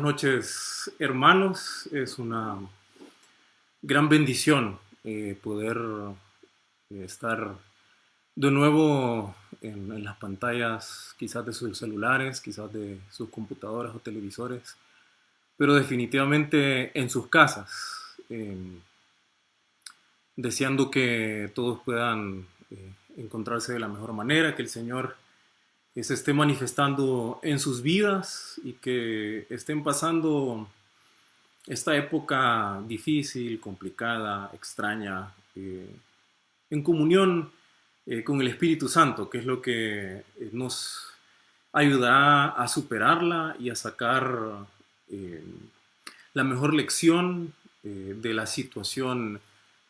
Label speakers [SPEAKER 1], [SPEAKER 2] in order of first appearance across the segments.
[SPEAKER 1] noches, hermanos. Es una gran bendición poder estar de nuevo en las pantallas, quizás de sus celulares, quizás de sus computadoras o televisores, pero definitivamente en sus casas, deseando que todos puedan encontrarse de la mejor manera, que el Señor se esté manifestando en sus vidas y que estén pasando esta época difícil, complicada, extraña, en comunión con el Espíritu Santo, que es lo que nos ayudará a superarla y a sacar eh, la mejor lección de la situación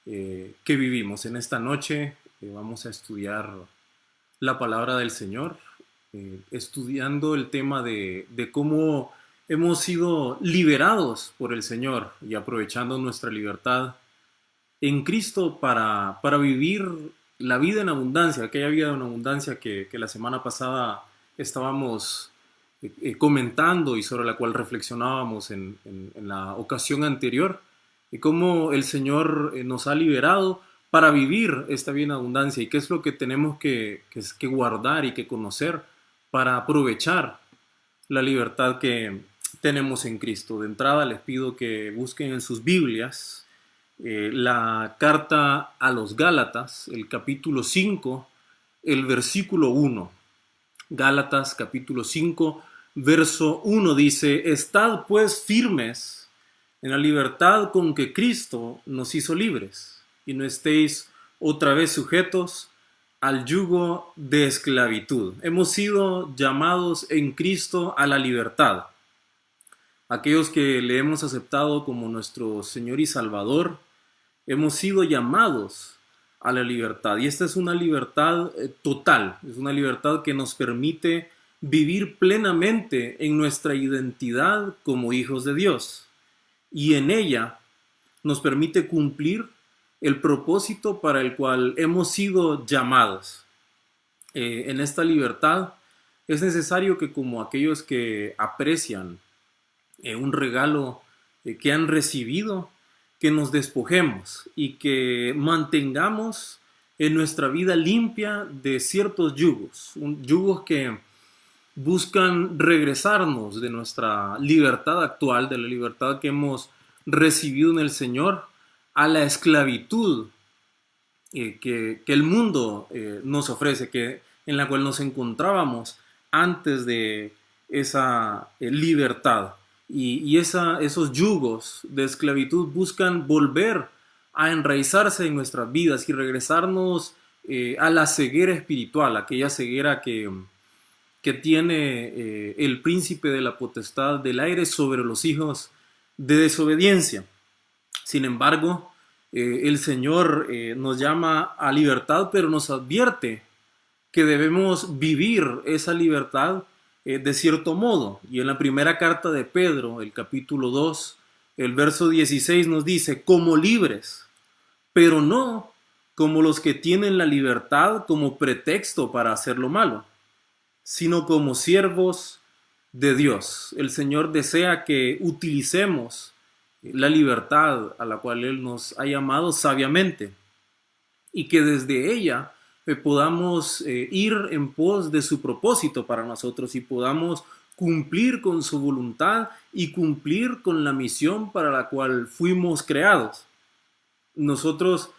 [SPEAKER 1] que vivimos. En esta noche vamos a estudiar la palabra del Señor, estudiando el tema de cómo hemos sido liberados por el Señor y aprovechando nuestra libertad en Cristo para vivir la vida en abundancia, aquella vida en abundancia que la semana pasada estábamos comentando y sobre la cual reflexionábamos en la ocasión anterior, y cómo el Señor nos ha liberado para vivir esta vida en abundancia y qué es lo que tenemos que guardar y que conocer para aprovechar la libertad que tenemos en Cristo. De entrada les pido que busquen en sus Biblias la carta a los Gálatas, el capítulo 5, el versículo 1. Gálatas capítulo 5, verso 1 dice: Estad pues firmes en la libertad con que Cristo nos hizo libres, y no estéis otra vez sujetos al yugo de esclavitud. Hemos sido llamados en Cristo a la libertad. Aquellos que le hemos aceptado como nuestro Señor y Salvador, hemos sido llamados a la libertad. Y esta es una libertad total, es una libertad que nos permite vivir plenamente en nuestra identidad como hijos de Dios. Y en ella nos permite cumplir el propósito para el cual hemos sido llamados. En esta libertad es necesario que, como aquellos que aprecian un regalo que han recibido, que nos despojemos y que mantengamos en nuestra vida limpia de ciertos yugos, yugos que buscan regresarnos de nuestra libertad actual, de la libertad que hemos recibido en el Señor, a la esclavitud que el mundo nos ofrece, en la cual nos encontrábamos antes de esa libertad. Esos yugos de esclavitud buscan volver a enraizarse en nuestras vidas y regresarnos a la ceguera espiritual, aquella ceguera que tiene el príncipe de la potestad del aire sobre los hijos de desobediencia. Sin embargo, el Señor nos llama a libertad, pero nos advierte que debemos vivir esa libertad de cierto modo. Y en la primera carta de Pedro, el capítulo 2, el verso 16 nos dice: como libres, pero no como los que tienen la libertad como pretexto para hacer lo malo, sino como siervos de Dios. El Señor desea que utilicemos la libertad a la cual Él nos ha llamado sabiamente y que desde ella podamos ir en pos de su propósito para nosotros y podamos cumplir con su voluntad y cumplir con la misión para la cual fuimos creados. Nosotros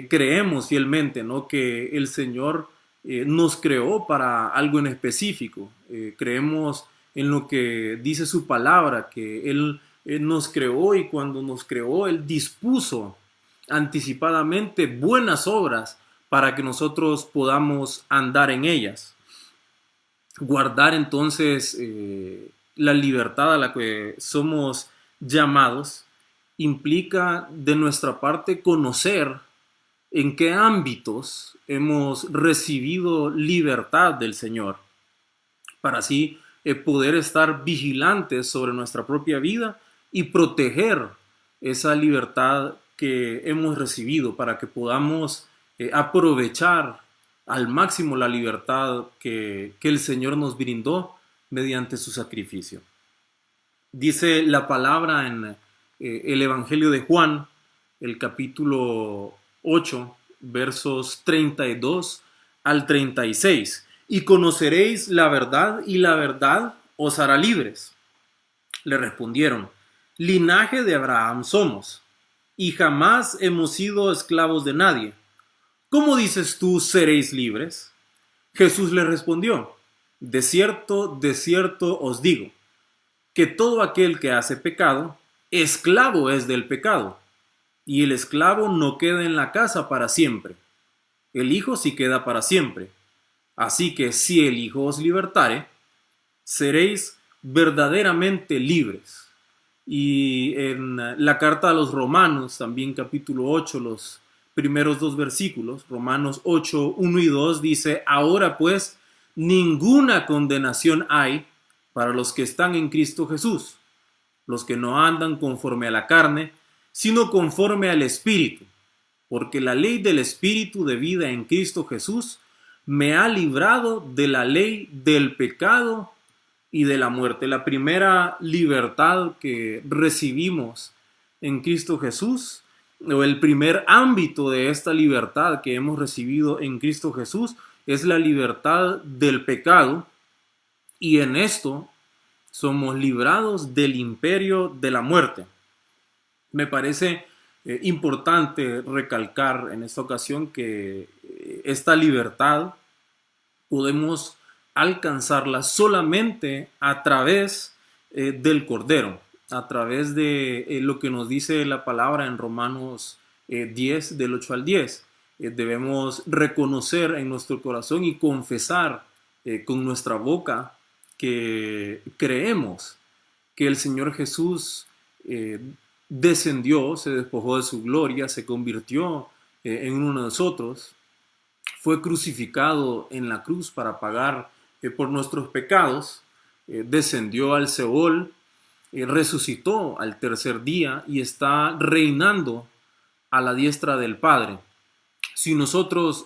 [SPEAKER 1] creemos fielmente, ¿no?, que el Señor nos creó para algo en específico. Creemos en lo que dice su palabra, que Él nos creó, y cuando nos creó Él dispuso anticipadamente buenas obras para que nosotros podamos andar en ellas. Guardar entonces la libertad a la que somos llamados implica de nuestra parte conocer en qué ámbitos hemos recibido libertad del Señor, para así poder estar vigilantes sobre nuestra propia vida y proteger esa libertad que hemos recibido, para que podamos aprovechar al máximo la libertad que el Señor nos brindó mediante su sacrificio. Dice la palabra en el Evangelio de Juan, el capítulo 8, versos 32 al 36. Y conoceréis la verdad, y la verdad os hará libres. Le respondieron: linaje de Abraham somos, y jamás hemos sido esclavos de nadie. ¿Cómo dices tú seréis libres? Jesús le respondió: de cierto os digo, que todo aquel que hace pecado, esclavo es del pecado, y el esclavo no queda en la casa para siempre, el Hijo sí queda para siempre. Así que si el Hijo os libertare, seréis verdaderamente libres. Y en la carta a los Romanos, también capítulo 8, los primeros dos versículos, Romanos 8, 1 y 2, dice: ahora pues, ninguna condenación hay para los que están en Cristo Jesús, los que no andan conforme a la carne, sino conforme al Espíritu, porque la ley del Espíritu de vida en Cristo Jesús me ha librado de la ley del pecado y de la muerte. La primera libertad que recibimos en Cristo Jesús, o el primer ámbito de esta libertad que hemos recibido en Cristo Jesús, es la libertad del pecado, y en esto somos librados del imperio de la muerte. Me parece importante recalcar en esta ocasión que esta libertad podemos alcanzarla solamente a través del Cordero, a través de lo que nos dice la palabra en Romanos 10, del 8 al 10. Debemos reconocer en nuestro corazón y confesar con nuestra boca que creemos que el Señor Jesús descendió, se despojó de su gloria, se convirtió en uno de nosotros, fue crucificado en la cruz para pagar por nuestros pecados, descendió al Seol, resucitó al tercer día y está reinando a la diestra del Padre. Si nosotros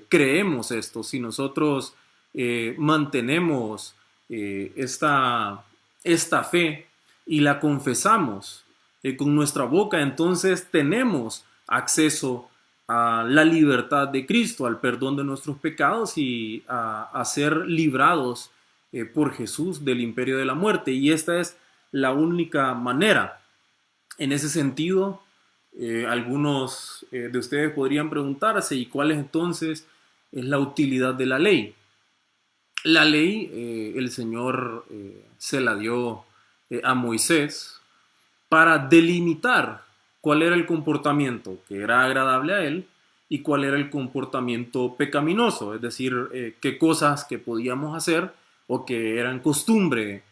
[SPEAKER 1] creemos esto, si nosotros mantenemos esta fe y la confesamos con nuestra boca, entonces tenemos acceso a la libertad de Cristo, al perdón de nuestros pecados y a ser librados por Jesús del imperio de la muerte. Y esta es la única manera. En ese sentido, algunos de ustedes podrían preguntarse: ¿y cuál es entonces la utilidad de la ley? La ley, el Señor se la dio a Moisés para delimitar cuál era el comportamiento que era agradable a él y cuál era el comportamiento pecaminoso, es decir, qué cosas que podíamos hacer o que eran costumbre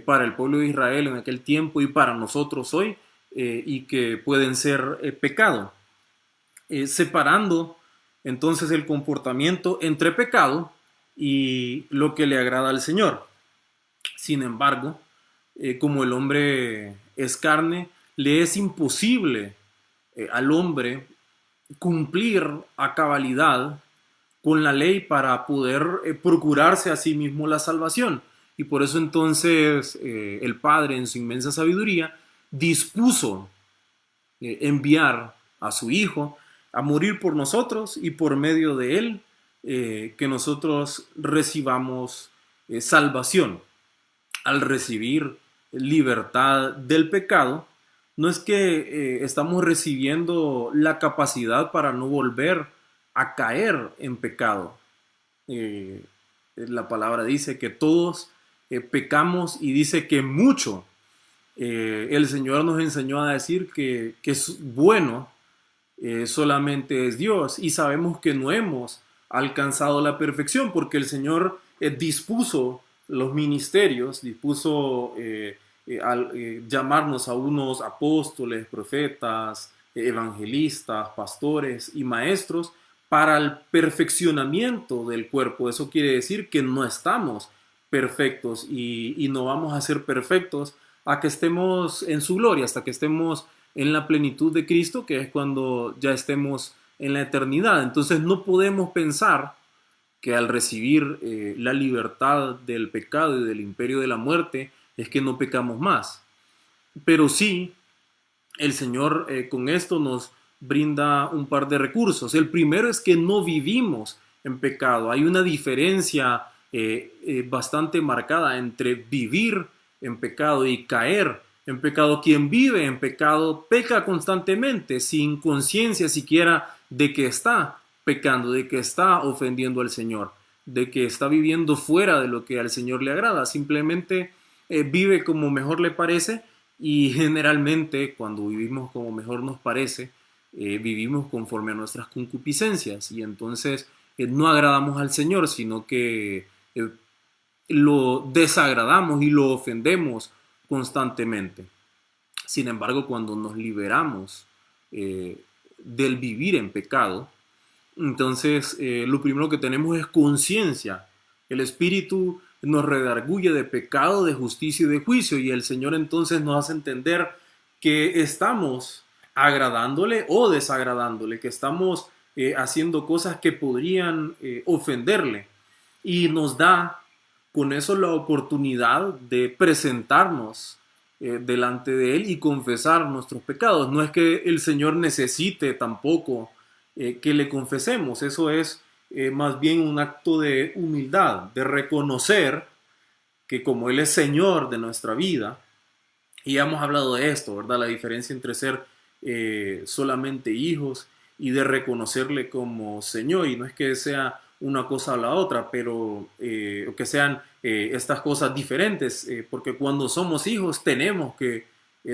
[SPEAKER 1] para el pueblo de Israel en aquel tiempo y para nosotros hoy, y que pueden ser pecado, separando entonces el comportamiento entre pecado y lo que le agrada al Señor. Sin embargo, como el hombre es carne, le es imposible al hombre cumplir a cabalidad con la ley para poder procurarse a sí mismo la salvación. Y por eso entonces el Padre, en su inmensa sabiduría, dispuso enviar a su Hijo a morir por nosotros, y por medio de él que nosotros recibamos salvación. Al recibir libertad del pecado, no es que estamos recibiendo la capacidad para no volver a caer en pecado. La palabra dice que todos pecamos, y dice que mucho. El Señor nos enseñó a decir que es bueno solamente es Dios, y sabemos que no hemos alcanzado la perfección porque el Señor dispuso los ministerios, dispuso llamarnos a unos apóstoles, profetas, evangelistas, pastores y maestros para el perfeccionamiento del cuerpo. Eso quiere decir que no estamos perfectos y no vamos a ser perfectos a que estemos en su gloria, hasta que estemos en la plenitud de Cristo, que es cuando ya estemos en la eternidad. Entonces no podemos pensar que al recibir la libertad del pecado y del imperio de la muerte es que no pecamos más. pero sí, el Señor con esto nos brinda un par de recursos. El primero es que no vivimos en pecado. Hay una diferencia bastante marcada entre vivir en pecado y caer en pecado. Quien vive en pecado peca constantemente, sin conciencia siquiera de que está pecando, de que está ofendiendo al Señor, de que está viviendo fuera de lo que al Señor le agrada. Simplemente vive como mejor le parece, y generalmente cuando vivimos como mejor nos parece, vivimos conforme a nuestras concupiscencias, y entonces no agradamos al Señor, sino que lo desagradamos y lo ofendemos constantemente. Sin embargo, cuando nos liberamos del vivir en pecado, entonces lo primero que tenemos es conciencia. El Espíritu nos redarguye de pecado, de justicia y de juicio, y el Señor entonces nos hace entender que estamos agradándole o desagradándole, que estamos haciendo cosas que podrían ofenderle, y nos da con eso la oportunidad de presentarnos delante de Él y confesar nuestros pecados. No es que el Señor necesite tampoco que le confesemos, eso es más bien un acto de humildad, de reconocer que como Él es Señor de nuestra vida, y ya hemos hablado de esto, ¿verdad? La diferencia entre ser solamente hijos y de reconocerle como Señor, y no es que sea una cosa o la otra, pero que sean estas cosas diferentes, porque cuando somos hijos tenemos que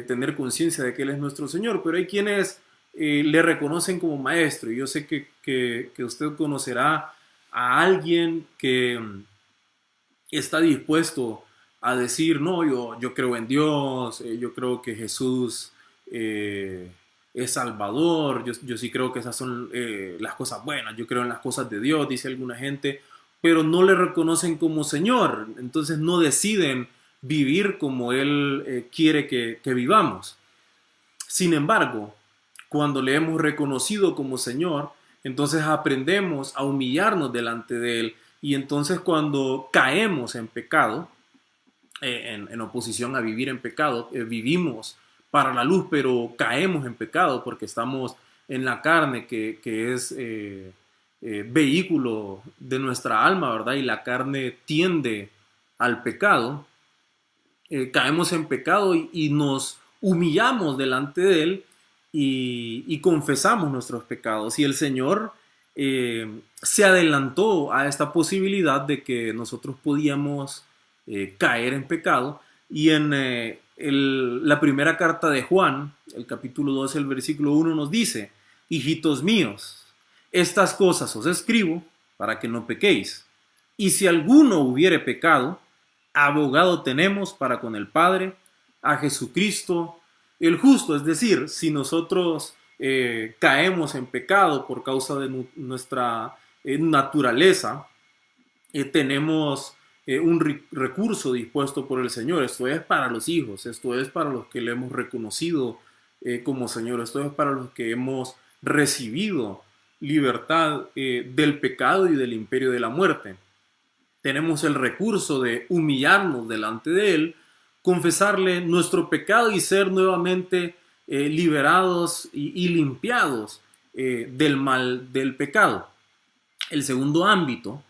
[SPEAKER 1] tener conciencia de que Él es nuestro Señor, pero hay quienes le reconocen como maestro, y yo sé que usted conocerá a alguien que está dispuesto a decir, no, yo creo en Dios, yo creo que Jesús es Salvador, yo sí creo que esas son las cosas buenas, yo creo en las cosas de Dios, dice alguna gente, pero no le reconocen como Señor, entonces no deciden vivir como Él quiere que vivamos. Sin embargo, cuando le hemos reconocido como Señor, entonces aprendemos a humillarnos delante de Él, y entonces cuando caemos en pecado, en oposición a vivir en pecado, vivimos para la luz, pero caemos en pecado porque estamos en la carne, que es vehículo de nuestra alma, ¿verdad? Y la carne tiende al pecado. Caemos en pecado y nos humillamos delante de Él y confesamos nuestros pecados. Y el Señor se adelantó a esta posibilidad de que nosotros podíamos caer en pecado. Y en la primera carta de Juan, el capítulo 2, el versículo 1 nos dice: hijitos míos, estas cosas os escribo para que no pequéis. Y si alguno hubiere pecado, abogado tenemos para con el Padre, a Jesucristo el justo. Es decir, si nosotros caemos en pecado por causa de nuestra naturaleza, tenemos un recurso dispuesto por el Señor. Esto es para los hijos, esto es para los que le hemos reconocido como Señor, esto es para los que hemos recibido libertad del pecado y del imperio de la muerte. Tenemos el recurso de humillarnos delante de Él, confesarle nuestro pecado y ser nuevamente liberados y limpiados del mal del pecado. El segundo ámbito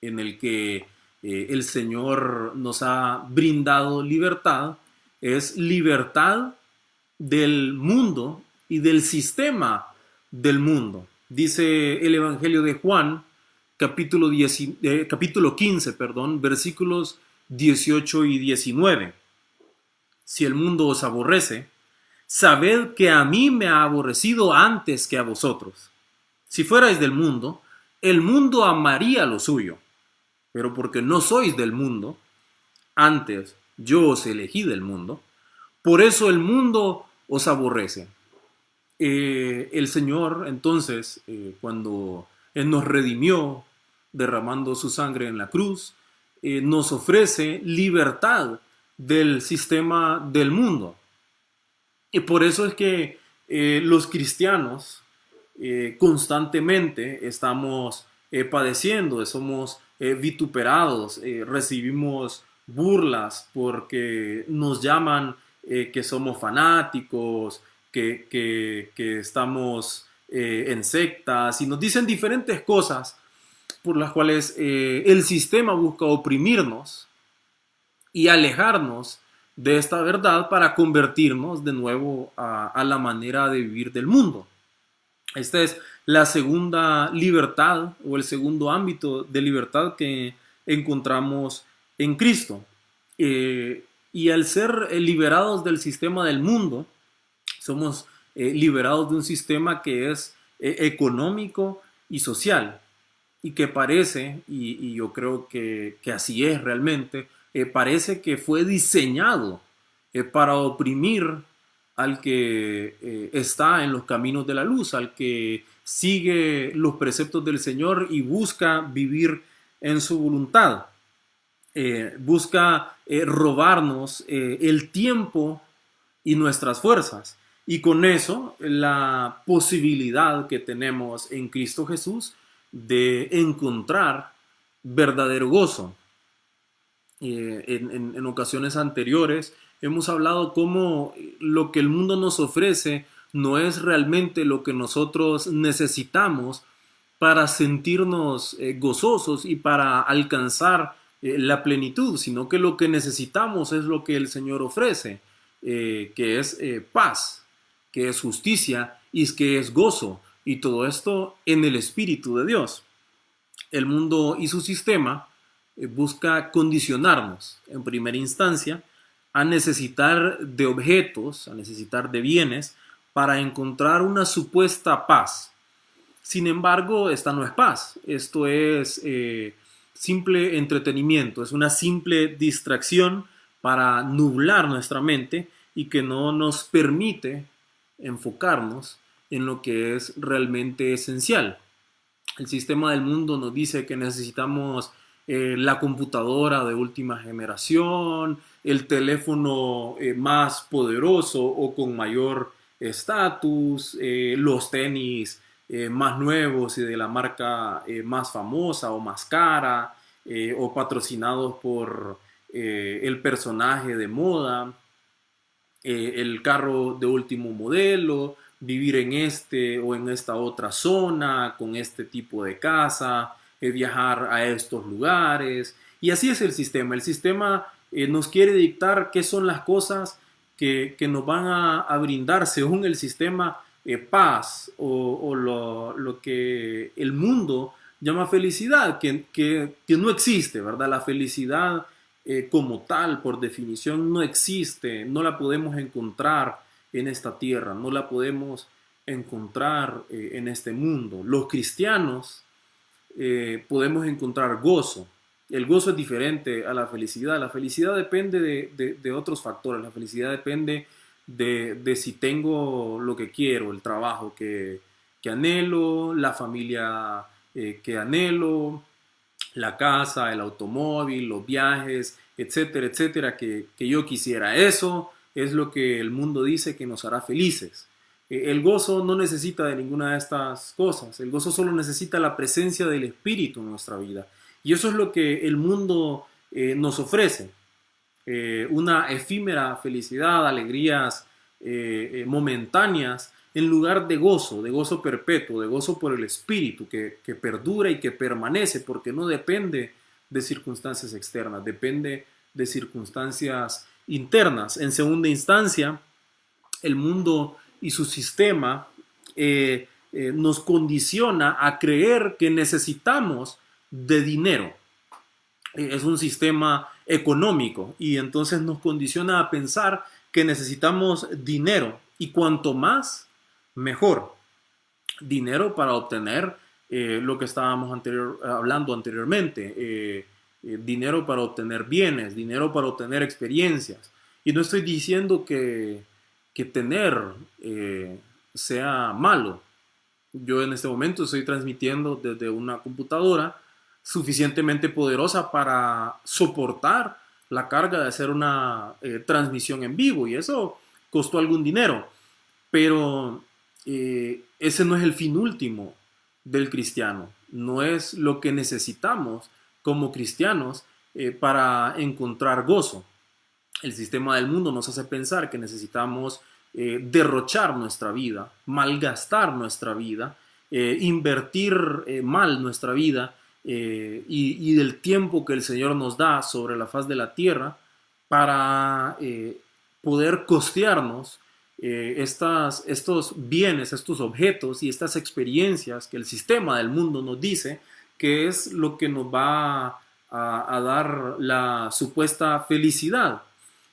[SPEAKER 1] en el que el Señor nos ha brindado libertad es libertad del mundo y del sistema del mundo. Dice el Evangelio de Juan, capítulo 15, perdón, versículos 18 y 19. Si el mundo os aborrece, sabed que a mí me ha aborrecido antes que a vosotros. Si fuerais del mundo, el mundo amaría lo suyo, pero porque no sois del mundo, antes yo os elegí del mundo, por eso el mundo os aborrece. El Señor, entonces, cuando Él nos redimió, derramando su sangre en la cruz, nos ofrece libertad del sistema del mundo. Y por eso es que los cristianos constantemente estamos padeciendo, somos vituperados, recibimos burlas porque nos llaman que somos fanáticos, que estamos en sectas, y nos dicen diferentes cosas por las cuales el sistema busca oprimirnos y alejarnos de esta verdad para convertirnos de nuevo a la manera de vivir del mundo. Esta es la segunda libertad o el segundo ámbito de libertad que encontramos en Cristo. Y al ser liberados del sistema del mundo, somos liberados de un sistema que es económico y social y que parece, y yo creo que así es realmente, parece que fue diseñado para oprimir al que está en los caminos de la luz, al que sigue los preceptos del Señor y busca vivir en su voluntad. Busca robarnos el tiempo y nuestras fuerzas. Y con eso, la posibilidad que tenemos en Cristo Jesús de encontrar verdadero gozo. En ocasiones anteriores hemos hablado cómo lo que el mundo nos ofrece no es realmente lo que nosotros necesitamos para sentirnos gozosos y para alcanzar la plenitud, sino que lo que necesitamos es lo que el Señor ofrece, que es paz, que es justicia y que es gozo, y todo esto en el Espíritu de Dios. El mundo y su sistema busca condicionarnos en primera instancia a necesitar de objetos, a necesitar de bienes para encontrar una supuesta paz. Sin embargo, esta no es paz, esto es simple entretenimiento, es una simple distracción para nublar nuestra mente y que no nos permite enfocarnos en lo que es realmente esencial. El sistema del mundo nos dice que necesitamos la computadora de última generación, el teléfono más poderoso o con mayor estatus, los tenis más nuevos y de la marca más famosa o más cara, o patrocinados por el personaje de moda, el carro de último modelo, vivir en este o en esta otra zona, con este tipo de casa, viajar a estos lugares. Y así es el sistema. El sistema nos quiere dictar qué son las cosas que nos van a brindar, según el sistema, paz o lo que el mundo llama felicidad, que no existe, ¿verdad? La felicidad como tal, por definición, no existe, no la podemos encontrar en esta tierra, no la podemos encontrar en este mundo. Los cristianos podemos encontrar gozo. El gozo es diferente a la felicidad. La felicidad depende de otros factores. La felicidad depende de si tengo lo que quiero, el trabajo que anhelo, la familia que anhelo, la casa, el automóvil, los viajes, etcétera, etcétera, que yo quisiera. Eso es lo que el mundo dice que nos hará felices. El gozo no necesita de ninguna de estas cosas. El gozo solo necesita la presencia del Espíritu en nuestra vida. Y eso es lo que el mundo nos ofrece. Una efímera felicidad, alegrías momentáneas, en lugar de gozo perpetuo, de gozo por el Espíritu, que perdura y que permanece, porque no depende de circunstancias externas, depende de circunstancias internas. En segunda instancia, el mundo y su sistema nos condiciona a creer que necesitamos de dinero. Es un sistema económico y entonces nos condiciona a pensar que necesitamos dinero, y cuanto más, mejor. Dinero para obtener lo que estábamos hablando anteriormente, dinero para obtener bienes, dinero para obtener experiencias. Y no estoy diciendo que tener sea malo. Yo en este momento estoy transmitiendo desde una computadora suficientemente poderosa para soportar la carga de hacer una transmisión en vivo, y eso costó algún dinero, pero ese no es el fin último del cristiano, no es lo que necesitamos como cristianos para encontrar gozo. El sistema del mundo nos hace pensar que necesitamos derrochar nuestra vida, malgastar nuestra vida, invertir mal nuestra vida y del tiempo que el Señor nos da sobre la faz de la tierra para poder costearnos estos bienes, estos objetos y estas experiencias que el sistema del mundo nos dice que es lo que nos va a dar la supuesta felicidad.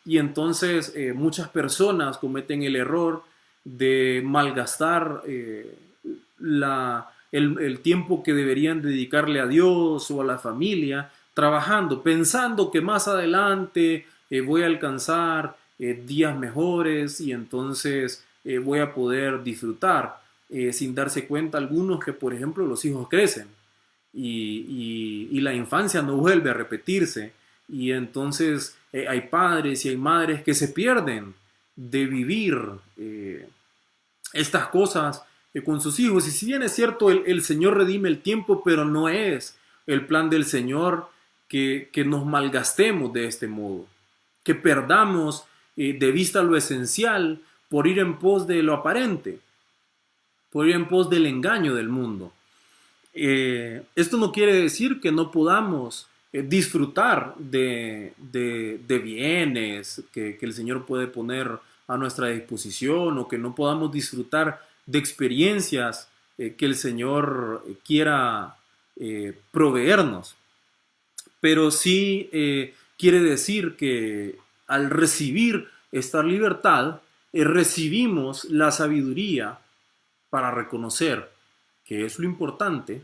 [SPEAKER 1] Y entonces muchas personas cometen el error de malgastar el tiempo que deberían dedicarle a Dios o a la familia, trabajando, pensando que más adelante voy a alcanzar días mejores y entonces voy a poder disfrutar, sin darse cuenta algunos que, por ejemplo, los hijos crecen y la infancia no vuelve a repetirse y entonces hay padres y hay madres que se pierden de vivir estas cosas con sus hijos. Y si bien es cierto, el Señor redime el tiempo, pero no es el plan del Señor que nos malgastemos de este modo, que perdamos de vista lo esencial por ir en pos de lo aparente, por ir en pos del engaño del mundo. Esto no quiere decir que no podamos disfrutar de bienes que el Señor puede poner a nuestra disposición o que no podamos disfrutar de experiencias que el Señor quiera proveernos. Pero sí quiere decir que al recibir esta libertad, recibimos la sabiduría para reconocer que es lo importante,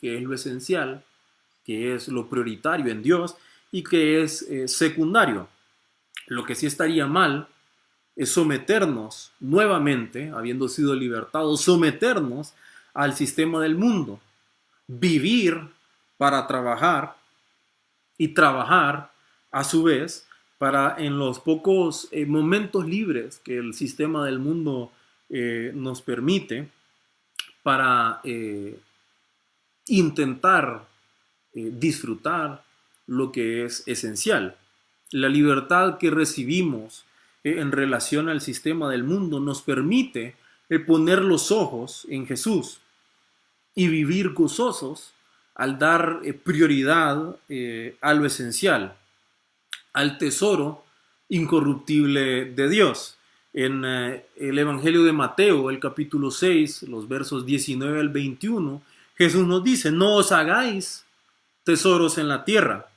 [SPEAKER 1] que es lo esencial, que es lo prioritario en Dios y que es secundario. Lo que sí estaría mal es someternos nuevamente, habiendo sido libertados, someternos al sistema del mundo, vivir para trabajar y trabajar a su vez para en los pocos momentos libres que el sistema del mundo nos permite, para intentar disfrutar lo que es esencial. La libertad que recibimos en relación al sistema del mundo nos permite poner los ojos en Jesús y vivir gozosos al dar prioridad a lo esencial, al tesoro incorruptible de Dios. En el Evangelio de Mateo, el capítulo 6, los versos 19 al 21, Jesús nos dice: no os hagáis tesoros en la tierra,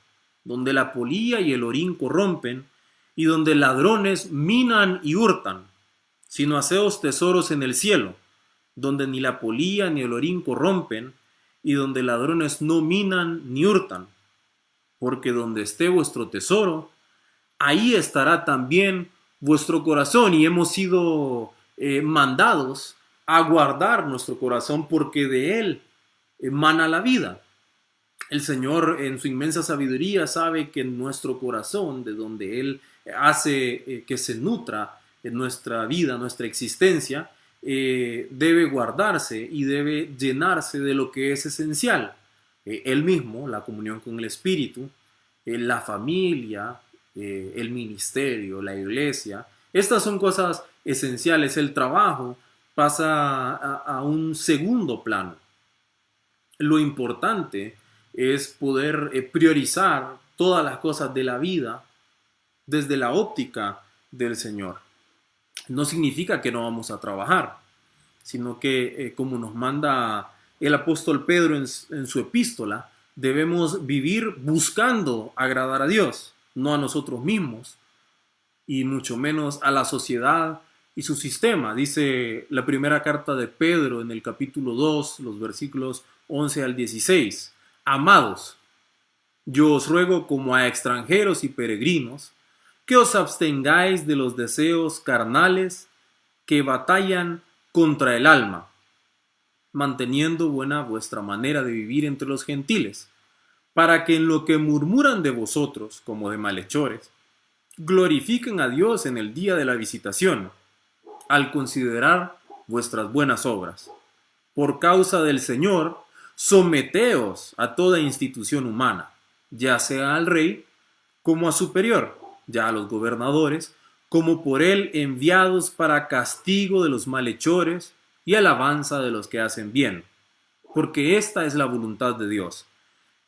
[SPEAKER 1] donde la polilla y el orín corrompen, y donde ladrones minan y hurtan, sino haceos tesoros en el cielo, donde ni la polilla ni el orín corrompen, y donde ladrones no minan ni hurtan, porque donde esté vuestro tesoro, ahí estará también vuestro corazón. Y hemos sido mandados a guardar nuestro corazón porque de él emana la vida. El Señor en su inmensa sabiduría sabe que en nuestro corazón, de donde él hace que se nutra en nuestra vida, nuestra existencia, debe guardarse y debe llenarse de lo que es esencial. Él mismo, la comunión con el Espíritu, la familia, el ministerio, la iglesia. Estas son cosas esenciales. El trabajo pasa a un segundo plano. Lo importante es poder priorizar todas las cosas de la vida desde la óptica del Señor. No significa que no vamos a trabajar, sino que como nos manda el apóstol Pedro en su epístola, debemos vivir buscando agradar a Dios, no a nosotros mismos, y mucho menos a la sociedad y su sistema. Dice la primera carta de Pedro en el capítulo 2, los versículos 11 al 16. Amados, yo os ruego como a extranjeros y peregrinos, que os abstengáis de los deseos carnales que batallan contra el alma, manteniendo buena vuestra manera de vivir entre los gentiles, para que en lo que murmuran de vosotros como de malhechores, glorifiquen a Dios en el día de la visitación, al considerar vuestras buenas obras. Por causa del Señor, someteos a toda institución humana, ya sea al rey como a superior, ya a los gobernadores, como por él enviados para castigo de los malhechores y alabanza de los que hacen bien. Porque esta es la voluntad de Dios,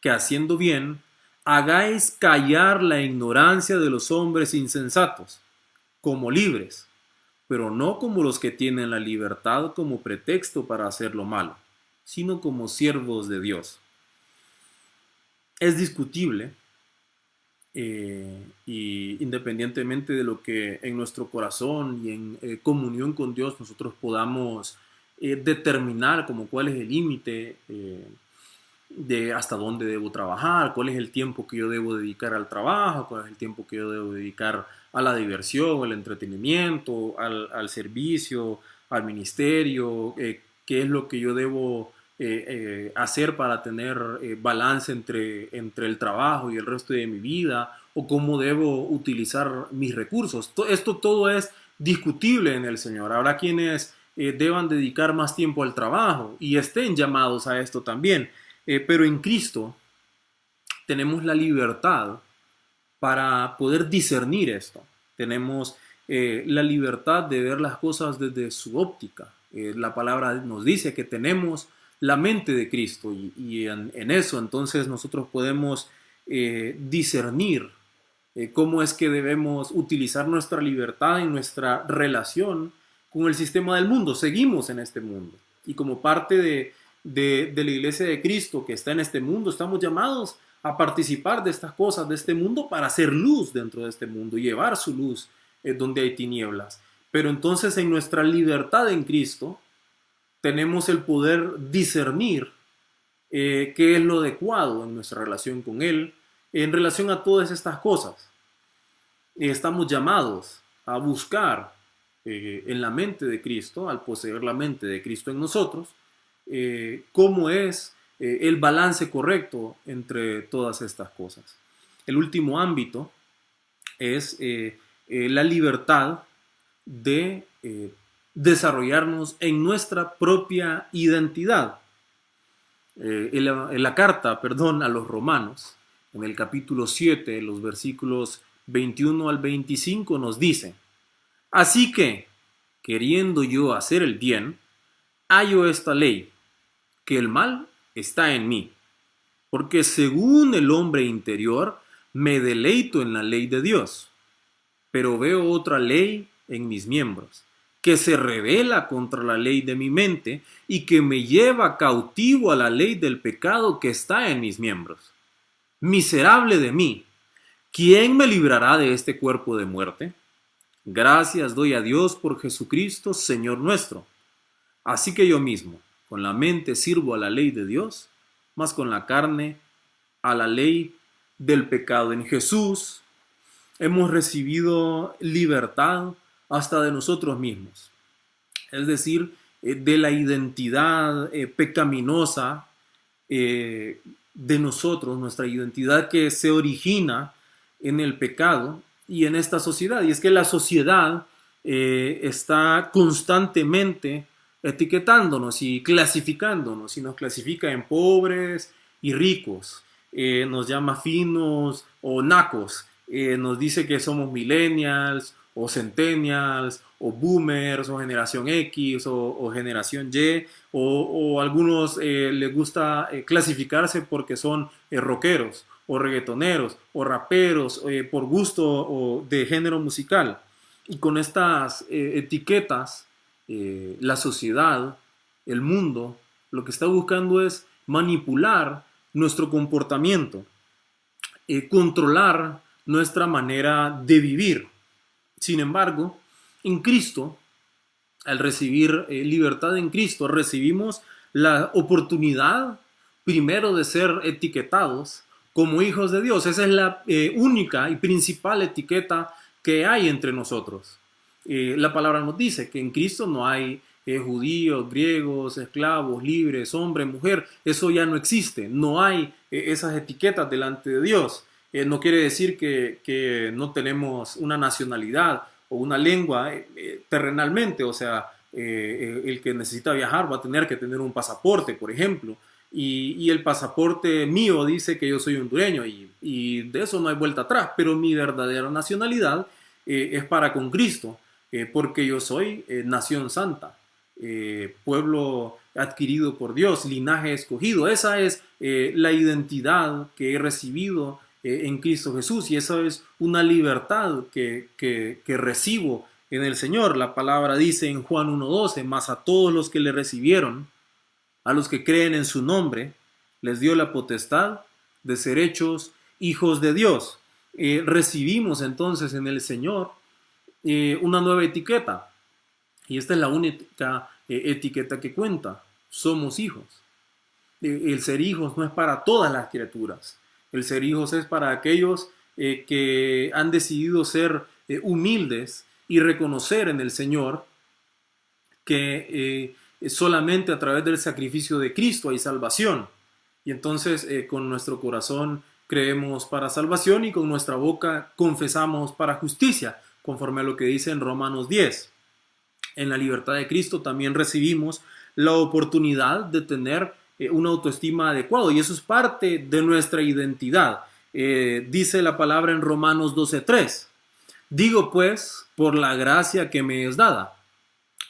[SPEAKER 1] que haciendo bien, hagáis callar la ignorancia de los hombres insensatos, como libres, pero no como los que tienen la libertad como pretexto para hacer lo malo, sino como siervos de Dios. Es discutible, y independientemente de lo que en nuestro corazón y en comunión con Dios nosotros podamos determinar como cuál es el límite de hasta dónde debo trabajar, cuál es el tiempo que yo debo dedicar al trabajo, cuál es el tiempo que yo debo dedicar a la diversión, al entretenimiento, al servicio, al ministerio, qué es lo que yo debo hacer para tener balance entre el trabajo y el resto de mi vida, o cómo debo utilizar mis recursos. Esto todo es discutible en el Señor. Habrá quienes deban dedicar más tiempo al trabajo y estén llamados a esto también. Pero en Cristo tenemos la libertad para poder discernir esto. Tenemos la libertad de ver las cosas desde su óptica. La palabra nos dice que tenemos la mente de Cristo y en eso entonces nosotros podemos discernir cómo es que debemos utilizar nuestra libertad en nuestra relación con el sistema del mundo. Seguimos en este mundo y como parte de la iglesia de Cristo que está en este mundo, estamos llamados a participar de estas cosas de este mundo para hacer luz dentro de este mundo y llevar su luz donde hay tinieblas. Pero entonces en nuestra libertad en Cristo tenemos el poder discernir qué es lo adecuado en nuestra relación con Él, en relación a todas estas cosas. Estamos llamados a buscar en la mente de Cristo, al poseer la mente de Cristo en nosotros, cómo es el balance correcto entre todas estas cosas. El último ámbito es la libertad de desarrollarnos en nuestra propia identidad. En la carta, a los Romanos, en el capítulo 7, los versículos 21 al 25 nos dice: así que, queriendo yo hacer el bien, hallo esta ley, que el mal está en mí, porque según el hombre interior me deleito en la ley de Dios, pero veo otra ley en mis miembros, que se rebela contra la ley de mi mente y que me lleva cautivo a la ley del pecado que está en mis miembros. Miserable de mí, ¿quién me librará de este cuerpo de muerte? Gracias doy a Dios por Jesucristo, Señor nuestro. Así que yo mismo, con la mente sirvo a la ley de Dios, mas con la carne a la ley del pecado. En Jesús hemos recibido libertad hasta de nosotros mismos, es decir, de la identidad pecaminosa de nosotros, nuestra identidad que se origina en el pecado y en esta sociedad. Y es que la sociedad está constantemente etiquetándonos y clasificándonos, y nos clasifica en pobres y ricos, nos llama finos o nacos, nos dice que somos millennials o centennials o boomers o generación X o generación Y, o algunos les gusta clasificarse porque son rockeros o reggaetoneros o raperos por gusto o de género musical. Y con estas etiquetas la sociedad, el mundo, lo que está buscando es manipular nuestro comportamiento, controlar nuestra manera de vivir. Sin embargo, en Cristo, al recibir libertad en Cristo, recibimos la oportunidad primero de ser etiquetados como hijos de Dios. Esa es la única y principal etiqueta que hay entre nosotros. La palabra nos dice que en Cristo no hay judíos, griegos, esclavos, libres, hombre, mujer. Eso ya no existe. No hay esas etiquetas delante de Dios. No quiere decir que no tenemos una nacionalidad o una lengua terrenalmente. O sea, el que necesita viajar va a tener que tener un pasaporte, por ejemplo. Y el pasaporte mío dice que yo soy hondureño, y y de eso no hay vuelta atrás, pero mi verdadera nacionalidad es para con Cristo, porque yo soy nación santa, pueblo adquirido por Dios, linaje escogido. Esa es la identidad que he recibido en Cristo Jesús, y esa es una libertad que recibo en el Señor. La palabra dice en Juan 1:12, mas a todos los que le recibieron, a los que creen en su nombre, les dio la potestad de ser hechos hijos de Dios. Recibimos entonces en el Señor una nueva etiqueta, y esta es la única etiqueta que cuenta: somos hijos. El ser hijos no es para todas las criaturas, el ser hijos es para aquellos que han decidido ser humildes y reconocer en el Señor que solamente a través del sacrificio de Cristo hay salvación. Y entonces con nuestro corazón creemos para salvación y con nuestra boca confesamos para justicia, conforme a lo que dice en Romanos 10. En la libertad de Cristo también recibimos la oportunidad de tener una autoestima adecuada, y eso es parte de nuestra identidad. Dice la palabra en Romanos 12:3. Digo pues, por la gracia que me es dada,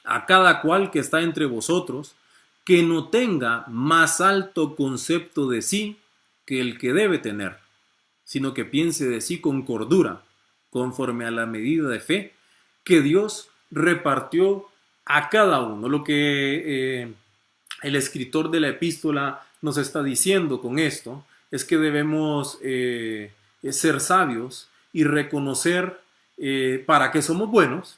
[SPEAKER 1] a cada cual que está entre vosotros, que no tenga más alto concepto de sí que el que debe tener, sino que piense de sí con cordura, conforme a la medida de fe que Dios repartió a cada uno. Lo que el escritor de la epístola nos está diciendo con esto es que debemos ser sabios y reconocer para qué somos buenos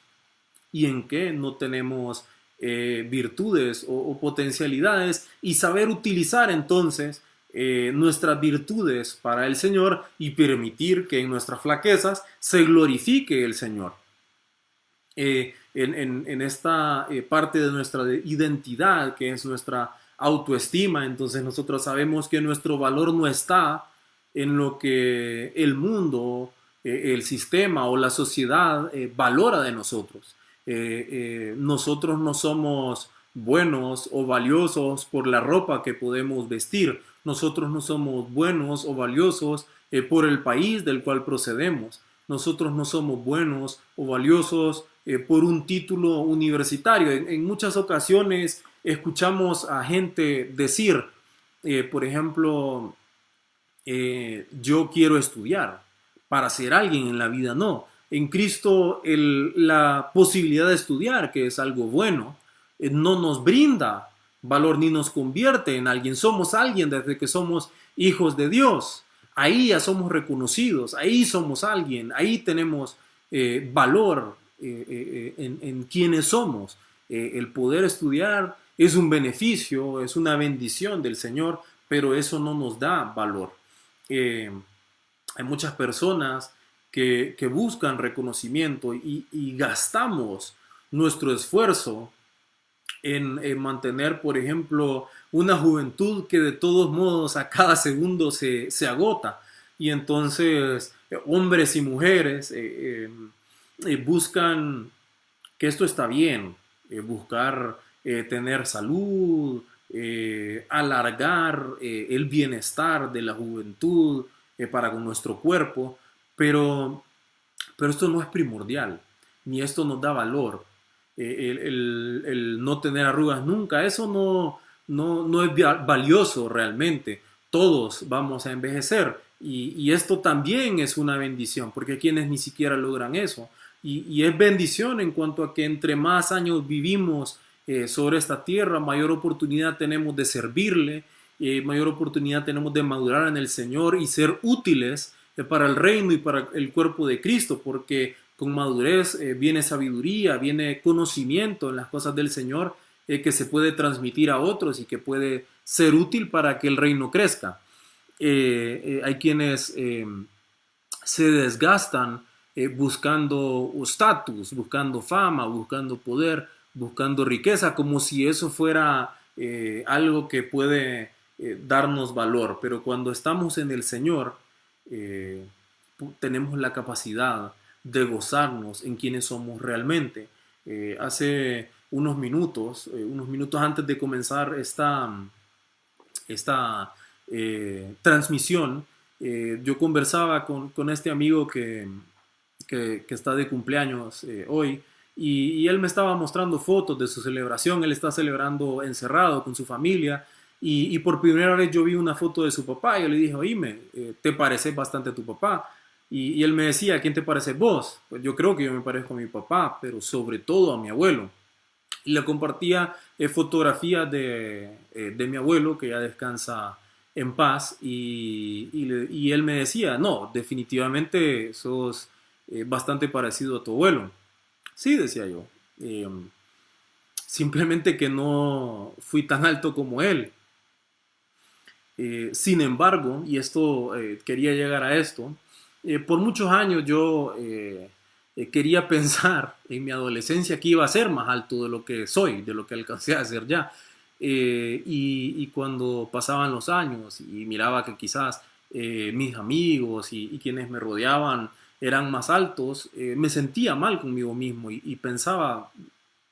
[SPEAKER 1] y en qué no tenemos virtudes o potencialidades, y saber utilizar entonces nuestras virtudes para el Señor y permitir que en nuestras flaquezas se glorifique el Señor. En esta parte de nuestra identidad, que es nuestra autoestima, entonces nosotros sabemos que nuestro valor no está en lo que el mundo, el sistema o la sociedad valora de nosotros. Nosotros no somos buenos o valiosos por la ropa que podemos vestir. Nosotros no somos buenos o valiosos por el país del cual procedemos. Nosotros no somos buenos o valiosos por un título universitario. En muchas ocasiones escuchamos a gente decir, por ejemplo, yo quiero estudiar para ser alguien en la vida. No. En Cristo la posibilidad de estudiar, que es algo bueno, no nos brinda valor ni nos convierte en alguien. Somos alguien desde que somos hijos de Dios. Ahí ya somos reconocidos, ahí somos alguien, ahí tenemos valor en quienes somos. El poder estudiar es un beneficio, es una bendición del Señor, pero eso no nos da valor. Hay muchas personas que buscan reconocimiento y gastamos nuestro esfuerzo en mantener, por ejemplo, una juventud que de todos modos a cada segundo se agota. Y entonces hombres y mujeres buscan, que esto está bien, buscar tener salud, alargar el bienestar de la juventud para con nuestro cuerpo, pero esto no es primordial, ni esto nos da valor. El no tener arrugas nunca, eso no es valioso realmente. Todos vamos a envejecer y esto también es una bendición, porque hay quienes ni siquiera logran eso. Y es bendición en cuanto a que entre más años vivimos sobre esta tierra, mayor oportunidad tenemos de servirle, mayor oportunidad tenemos de madurar en el Señor y ser útiles para el reino y para el cuerpo de Cristo, porque con madurez viene sabiduría, viene conocimiento en las cosas del Señor que se puede transmitir a otros y que puede ser útil para que el reino crezca. Hay quienes se desgastan buscando estatus, buscando fama, buscando poder, buscando riqueza, como si eso fuera algo que puede darnos valor. Pero cuando estamos en el Señor, tenemos la capacidad de gozarnos en quienes somos realmente. Hace unos minutos antes de comenzar esta transmisión, Yo conversaba con este amigo que está de cumpleaños hoy y él me estaba mostrando fotos de su celebración. Él está celebrando encerrado con su familia y por primera vez yo vi una foto de su papá y yo le dije, oíme, te pareces bastante a tu papá. Y él me decía, ¿a quién te pareces vos? Pues yo creo que yo me parezco a mi papá, pero sobre todo a mi abuelo. Y le compartía fotografías de mi abuelo, que ya descansa en paz, y él me decía, no, definitivamente sos bastante parecido a tu abuelo. Sí, decía yo. Eh, Simplemente que no fui tan alto como él. Sin embargo, y esto quería llegar a esto, por muchos años yo quería pensar en mi adolescencia que iba a ser más alto de lo que soy, de lo que alcancé a ser ya. Y cuando pasaban los años y miraba que quizás mis amigos y quienes me rodeaban eran más altos, me sentía mal conmigo mismo y pensaba,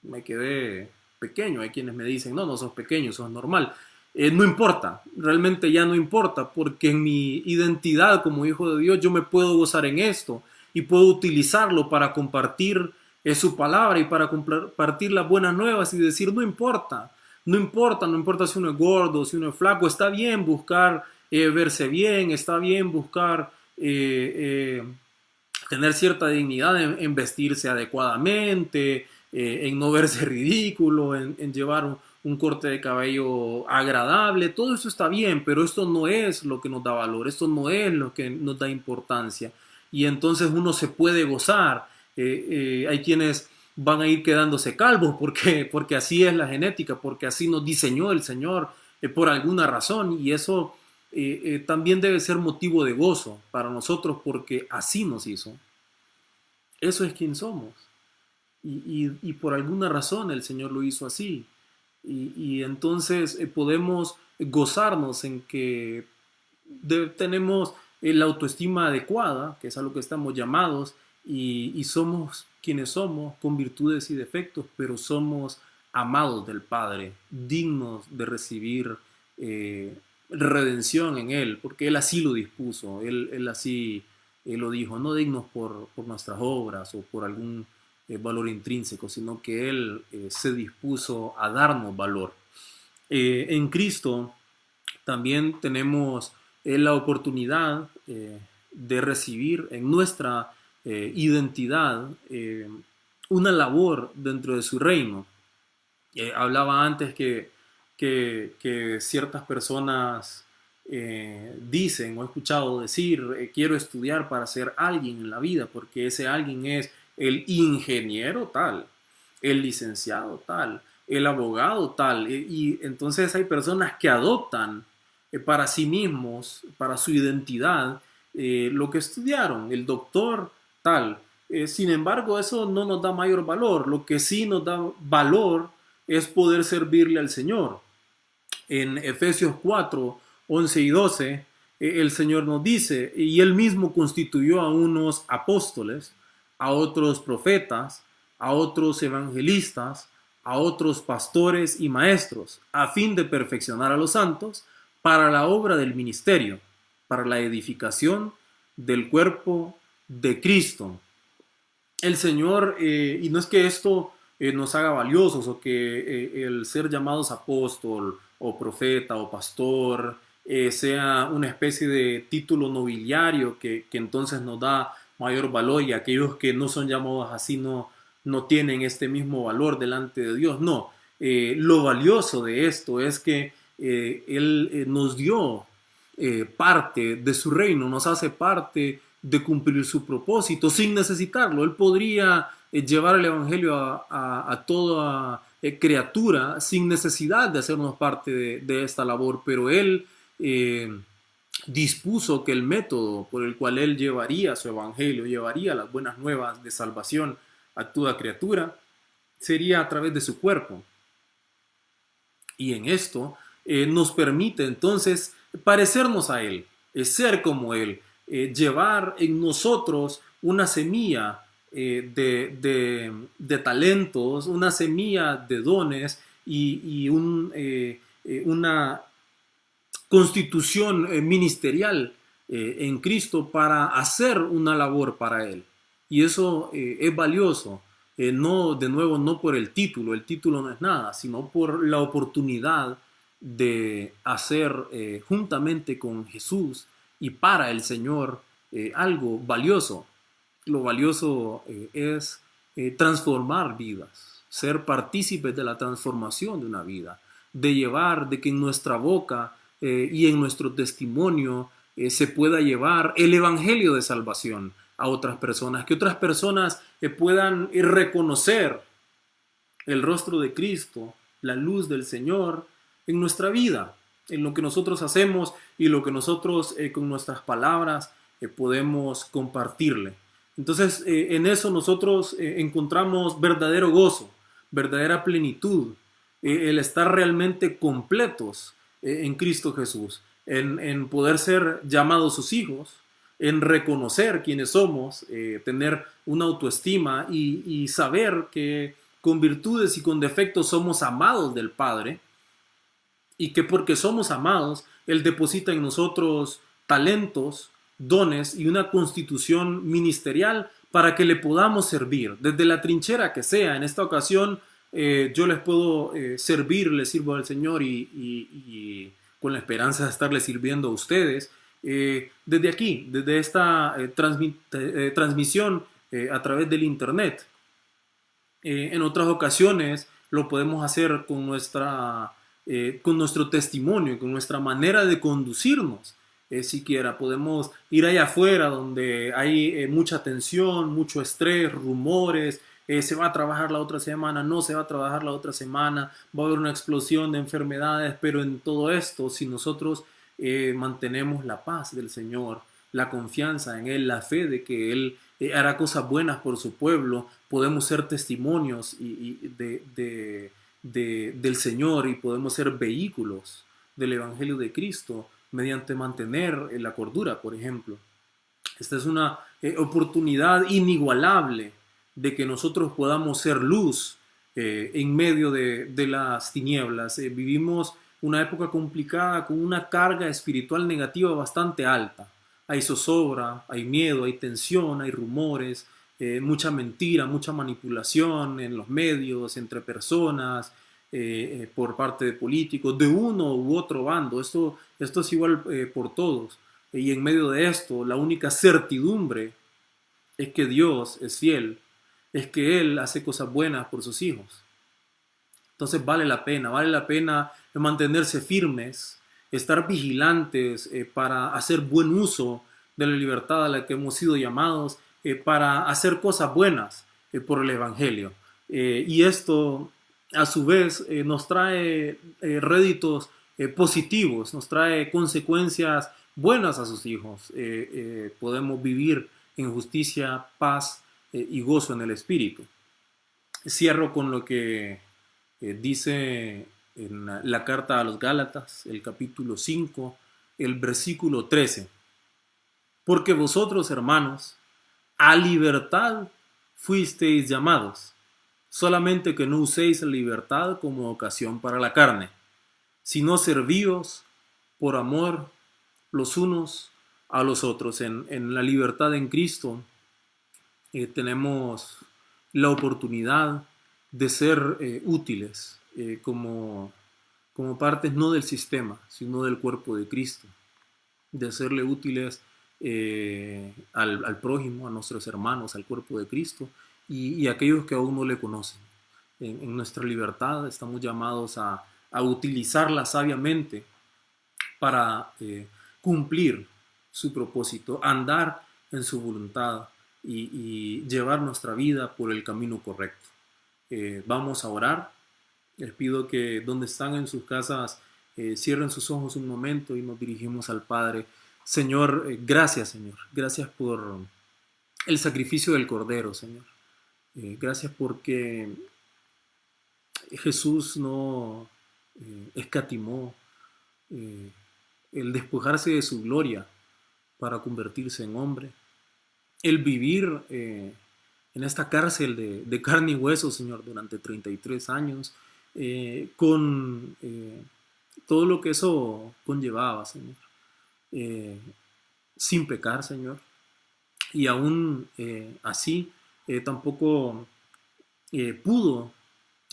[SPEAKER 1] me quedé pequeño. Hay quienes me dicen, no, no sos pequeño, sos normal. No importa, realmente ya no importa, porque en mi identidad como hijo de Dios yo me puedo gozar en esto y puedo utilizarlo para compartir su palabra y para compartir las buenas nuevas y decir, no importa, no importa, no importa si uno es gordo, si uno es flaco, está bien buscar verse bien, está bien buscar tener cierta dignidad en vestirse adecuadamente, en no verse ridículo, en llevar un corte de cabello agradable, todo eso está bien, pero esto no es lo que nos da valor, esto no es lo que nos da importancia. Y entonces uno se puede gozar. Hay quienes van a ir quedándose calvos porque así es la genética, porque así nos diseñó el Señor por alguna razón, y eso también debe ser motivo de gozo para nosotros porque así nos hizo. Eso es quien somos. Y por alguna razón el Señor lo hizo así. Y entonces podemos gozarnos en que tenemos la autoestima adecuada, que es a lo que estamos llamados, y somos quienes somos, con virtudes y defectos, pero somos amados del Padre, dignos de recibir eh, redención en Él, porque Él así lo dispuso, Él así lo dijo, no dignos por nuestras obras o por algún valor intrínseco, sino que Él se dispuso a darnos valor. En Cristo también tenemos la oportunidad de recibir en nuestra identidad una labor dentro de su reino. Hablaba antes que ciertas personas dicen o he escuchado decir, quiero estudiar para ser alguien en la vida, porque ese alguien es el ingeniero tal, el licenciado tal, el abogado tal. Y entonces hay personas que adoptan para sí mismos, para su identidad, lo que estudiaron, el doctor tal. Sin embargo, eso no nos da mayor valor. Lo que sí nos da valor es poder servirle al Señor. En Efesios 4, 11 y 12, el Señor nos dice, y Él mismo constituyó a unos apóstoles, a otros profetas, a otros evangelistas, a otros pastores y maestros, a fin de perfeccionar a los santos para la obra del ministerio, para la edificación del cuerpo de Cristo. El Señor, y no es que esto nos haga valiosos o que el ser llamados apóstol o profeta o pastor sea una especie de título nobiliario que entonces nos da mayor valor y aquellos que no son llamados así no tienen este mismo valor delante de Dios. No, lo valioso de esto es que Él nos dio parte de su reino, nos hace parte de cumplir su propósito sin necesitarlo. Él podría llevar el Evangelio a toda criatura sin necesidad de hacernos parte de esta labor, pero Él dispuso que el método por el cual Él llevaría su Evangelio, llevaría las buenas nuevas de salvación a toda criatura, sería a través de su cuerpo. Y en esto nos permite entonces parecernos a Él, ser como Él, llevar en nosotros una semilla de talentos, una semilla de dones y una constitución ministerial en Cristo para hacer una labor para Él. Y eso es valioso. No, de nuevo, no por el título no es nada, sino por la oportunidad de hacer juntamente con Jesús y para el Señor algo valioso. Lo valioso es transformar vidas, ser partícipes de la transformación de una vida, de llevar, de que en nuestra boca y en nuestro testimonio se pueda llevar el evangelio de salvación a otras personas, que otras personas puedan reconocer el rostro de Cristo, la luz del Señor en nuestra vida, en lo que nosotros hacemos y lo que nosotros con nuestras palabras podemos compartirle. Entonces, en eso nosotros encontramos verdadero gozo, verdadera plenitud, el estar realmente completos en Cristo Jesús, en poder ser llamados sus hijos, en reconocer quiénes somos, tener una autoestima y saber que con virtudes y con defectos somos amados del Padre y que porque somos amados, Él deposita en nosotros talentos, dones y una constitución ministerial para que le podamos servir, desde la trinchera que sea. En esta ocasión yo les puedo servir, les sirvo al Señor y con la esperanza de estarles sirviendo a ustedes. Desde aquí, desde esta transmisión a través del Internet. En otras ocasiones lo podemos hacer con nuestro testimonio, con nuestra manera de conducirnos. Siquiera podemos ir allá afuera donde hay mucha tensión, mucho estrés, rumores, se va a trabajar la otra semana, no se va a trabajar la otra semana, va a haber una explosión de enfermedades, pero en todo esto, si nosotros mantenemos la paz del Señor, la confianza en Él, la fe de que Él hará cosas buenas por su pueblo, podemos ser testimonios del Señor y podemos ser vehículos del Evangelio de Cristo mediante mantener la cordura, por ejemplo. Esta es una oportunidad inigualable de que nosotros podamos ser luz en medio de las tinieblas. Vivimos una época complicada con una carga espiritual negativa bastante alta. Hay zozobra, hay miedo, hay tensión, hay rumores, mucha mentira, mucha manipulación en los medios, entre personas, por parte de políticos, de uno u otro bando. Esto es igual por todos. Y en medio de esto, la única certidumbre es que Dios es fiel, es que Él hace cosas buenas por sus hijos. Entonces vale la pena mantenerse firmes, estar vigilantes para hacer buen uso de la libertad a la que hemos sido llamados, para hacer cosas buenas por el Evangelio. Y esto, a su vez, nos trae réditos positivos, nos trae consecuencias buenas a sus hijos. Podemos vivir en justicia, paz y gozo en el Espíritu. Cierro con lo que dice en la carta a los Gálatas, el capítulo 5, el versículo 13. Porque vosotros, hermanos, a libertad fuisteis llamados, solamente que no uséis la libertad como ocasión para la carne, sino servíos por amor los unos a los otros. En la libertad en Cristo tenemos la oportunidad de ser útiles como partes no del sistema, sino del cuerpo de Cristo, de serle útiles al prójimo, a nuestros hermanos, al cuerpo de Cristo y aquellos que aún no le conocen. En nuestra libertad estamos llamados a utilizarla sabiamente para cumplir su propósito, andar en su voluntad y llevar nuestra vida por el camino correcto. Vamos a orar. Les pido que donde están en sus casas cierren sus ojos un momento y nos dirigimos al Padre. Señor, gracias, Señor. Gracias por el sacrificio del Cordero, Señor. Gracias porque Jesús no escatimó el despojarse de su gloria para convertirse en hombre. El vivir en esta cárcel de carne y hueso, Señor, durante 33 años, con todo lo que eso conllevaba, Señor. sin pecar, Señor. Y aún así, tampoco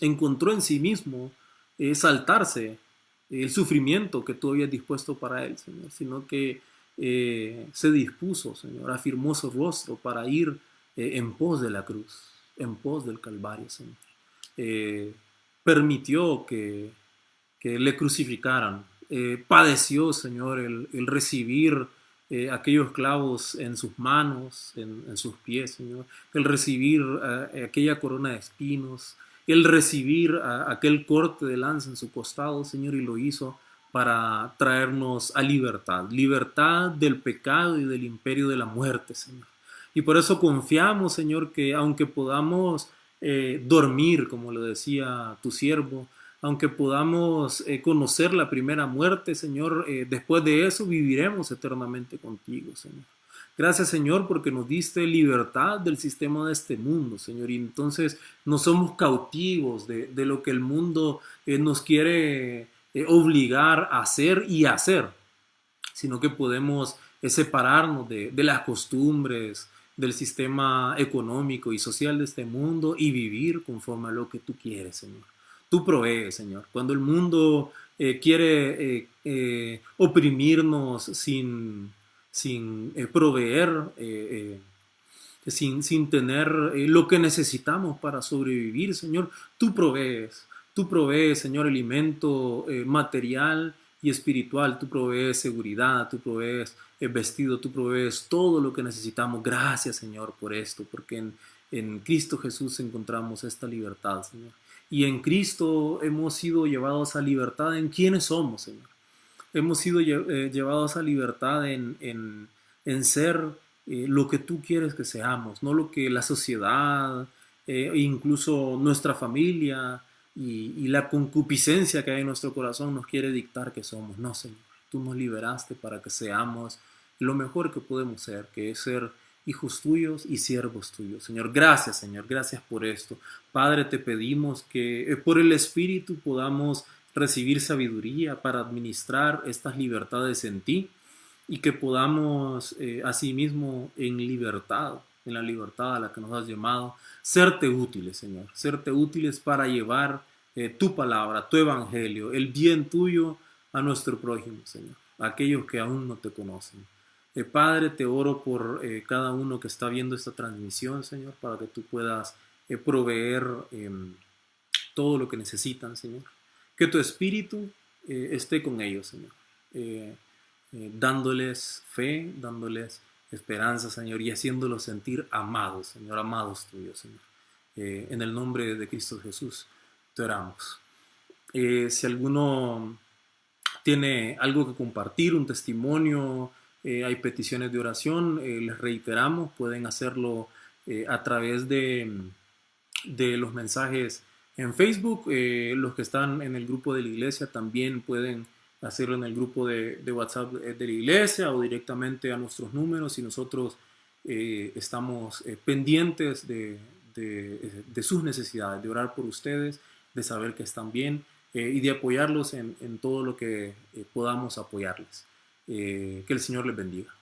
[SPEAKER 1] encontró en sí mismo saltarse el sufrimiento que tú habías dispuesto para él, Señor, sino que se dispuso, Señor, afirmó su rostro para ir en pos de la cruz, en pos del Calvario, Señor. Eh, Permitió que le crucificaran. Padeció, Señor, el recibir aquellos clavos en sus manos, en sus pies, Señor, el recibir aquella corona de espinos, el recibir aquel corte de lanza en su costado, Señor, y lo hizo para traernos a libertad, libertad del pecado y del imperio de la muerte, Señor. Y por eso confiamos, Señor, que aunque podamos dormir, como lo decía tu siervo, aunque podamos conocer la primera muerte, Señor, después de eso viviremos eternamente contigo, Señor. Gracias, Señor, porque nos diste libertad del sistema de este mundo, Señor, y entonces no somos cautivos de lo que el mundo nos quiere obligar a hacer y hacer, sino que podemos separarnos de las costumbres, del sistema económico y social de este mundo y vivir conforme a lo que tú quieres, Señor. Tú provees, Señor. Cuando el mundo quiere oprimirnos sin proveer, sin tener lo que necesitamos para sobrevivir, Señor, tú provees. Tú provees, Señor, alimento material y espiritual. Tú provees seguridad, tú provees vestido, tú provees todo lo que necesitamos. Gracias, Señor, por esto, porque en Cristo Jesús encontramos esta libertad, Señor. Y en Cristo hemos sido llevados a libertad en quienes somos, Señor. Hemos sido llevados a libertad en ser lo que tú quieres que seamos, no lo que la sociedad, incluso nuestra familia y la concupiscencia que hay en nuestro corazón nos quiere dictar que somos. No, Señor, tú nos liberaste para que seamos lo mejor que podemos ser, que es ser hijos tuyos y siervos tuyos. Señor, gracias, Señor, gracias por esto. Padre, te pedimos que por el Espíritu podamos recibir sabiduría para administrar estas libertades en ti y que podamos asimismo en la libertad a la que nos has llamado, serte útiles, Señor, serte útiles para llevar tu palabra, tu evangelio, el bien tuyo a nuestro prójimo, Señor, a aquellos que aún no te conocen. Padre, te oro por cada uno que está viendo esta transmisión, Señor, para que tú puedas proveer todo lo que necesitan, Señor. Que tu espíritu esté con ellos, Señor, dándoles fe, dándoles esperanza, Señor, y haciéndolos sentir amados, Señor, amados tuyos, Señor. En el nombre de Cristo Jesús, te oramos. Si alguno tiene algo que compartir, un testimonio, hay peticiones de oración, les reiteramos, pueden hacerlo a través de los mensajes en Facebook. Los que están en el grupo de la iglesia también pueden hacerlo en el grupo de WhatsApp de la iglesia o directamente a nuestros números y nosotros estamos pendientes de sus necesidades, de orar por ustedes, de saber que están bien y de apoyarlos en todo lo que podamos apoyarles. Que el Señor les bendiga.